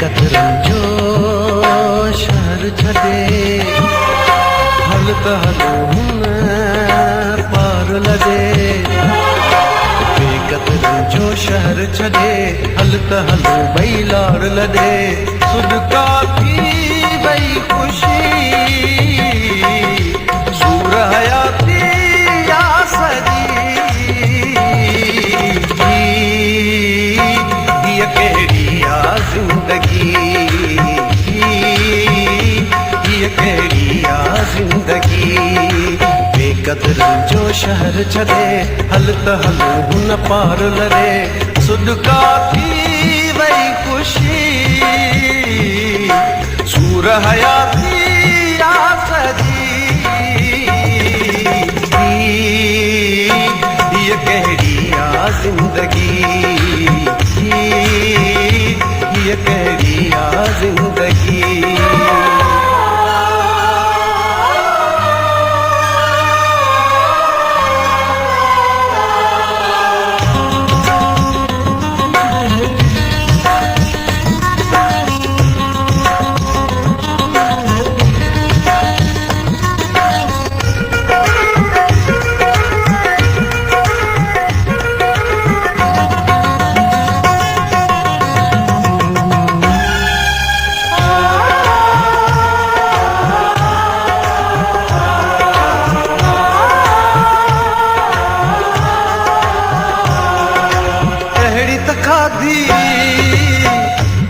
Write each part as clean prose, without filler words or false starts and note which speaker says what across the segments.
Speaker 1: बेकतरन जो शहर छॾे हल त हलो हुन पार लॾे। बेकतरन जो शहर छॾे हल त हलो ॿई लाड़ लॾे। सुॾका थी वई ख़ुशी सूर हयाती या सॼी। हीअ कहिड़ी आ ज़िंदगी, हीअ कहिड़ी आ ज़िंदगी। बेकतरन जो शहर छॾे हल त हलो हुन पार लॾे। सुॾका थी वई ख़ुशी सूर हयाती या सॼी। हीअ कहिड़ी आ ज़िंदगी, हीअ कहिड़ी आ ज़िंदगी।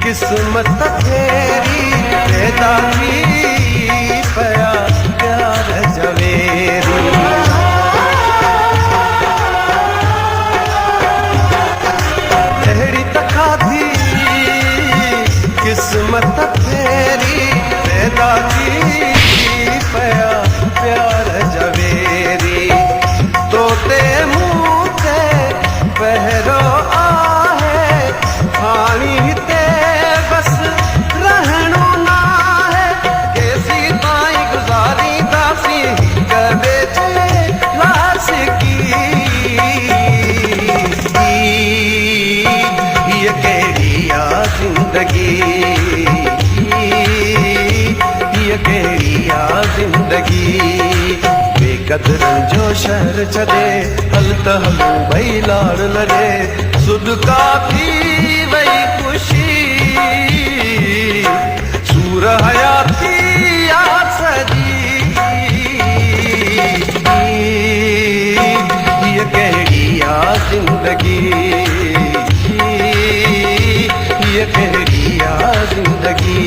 Speaker 1: किस्मत तेरी पैदा थी पया प्यार जवेरी। अहिड़ी तखा थी किस्मत तेरी पैदा थी पया प्यार जवेरी। तोते मुँह ते पहिरो आहे पाणी ते बस रहणो ना है। केसी ताईं गुज़ारींदासीं हिक ॿिए जे लाश की। हीअ कहिड़ी आ ज़िंदगी, हीअ कहिड़ी आ ज़िंदगी। बेकतरन जो शहर छॾे हल त हलो ॿई लाड़ लॾे। सुॾका थी वई ख़ुशी सूर हयाती या सॼी। हीअ कहिड़ी आ ज़िंदगी, हीअ कहिड़ी आ ज़िंदगी।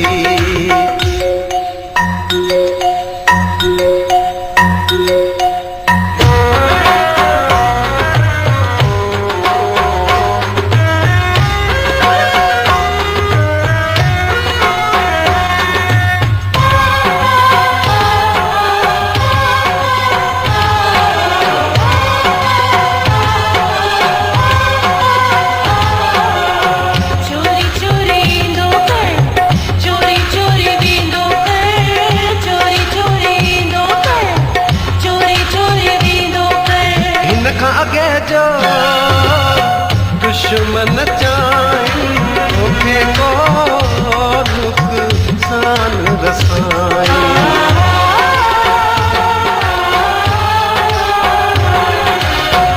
Speaker 1: जो दुश्मन चाहीं तोखे को नुक़सान रसाई।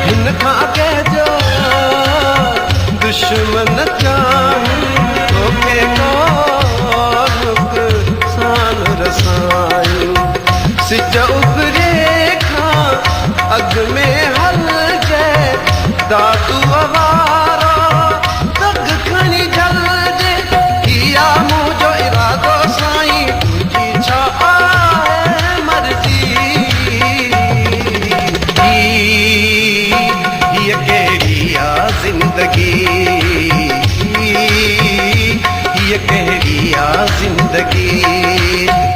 Speaker 1: हिन खां अॻे जो दुश्मन चाहीं तोखे को नुक़सान रसाई। सिज उभरे खां अॻ में हल दादू अवारा दग खणी जलजे। इहा मुंहिंजो इरादो साईं तुंहिंजी छा आहे मर्ज़ी। हीअ कहिड़ी आ ज़िंदगी, हीअ कहिड़ी आ ज़िंदगी।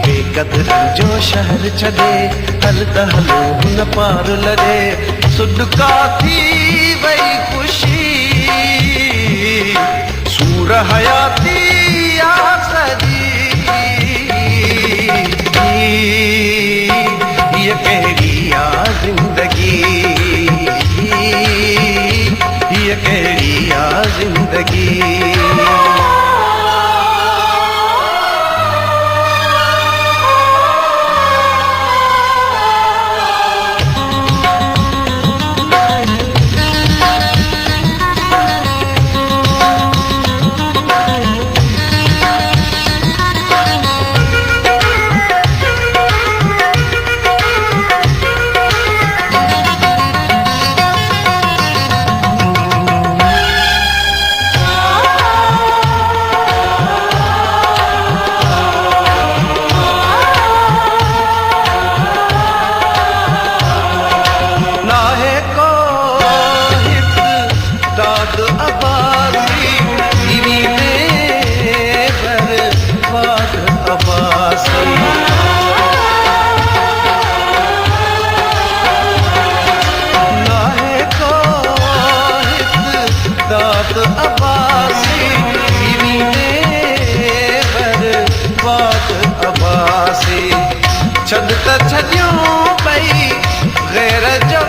Speaker 1: बेकतरन जो शहर छॾे हल त हलो हुन पार लॾे। सुॾका थी वई ख़ुशी सूर हयाती या सॼी। हीअ कहिड़ी आ ज़िंदगी, हीअ कहिड़ी आ ज़िंदगी। त छॾियूं ॿई ग़ैर जो